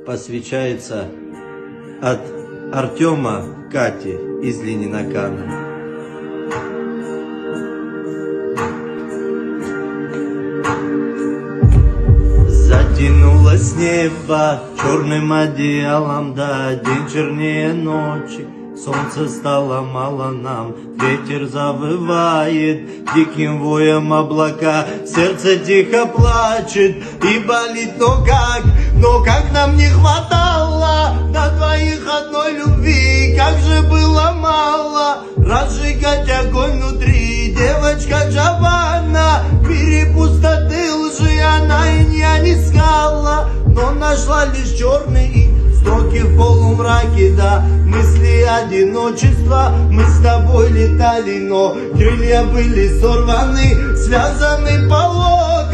посвящается от Артема Кате из Ленинакана. Затянулось небо черным одеялом, да день чернее ночи. Солнце стало мало нам, ветер завывает диким воем облака. Сердце тихо плачет и болит, но как нам не хватало на двоих одной любви. Как же было мало разжигать огонь внутри. Девочка Джованна в мире пустоты лжи она и не искала, но нашла лишь черные строки в полумраке, да, мысли одиночества. Мы с тобой летали, но крылья были сорваны, связаны по локоть.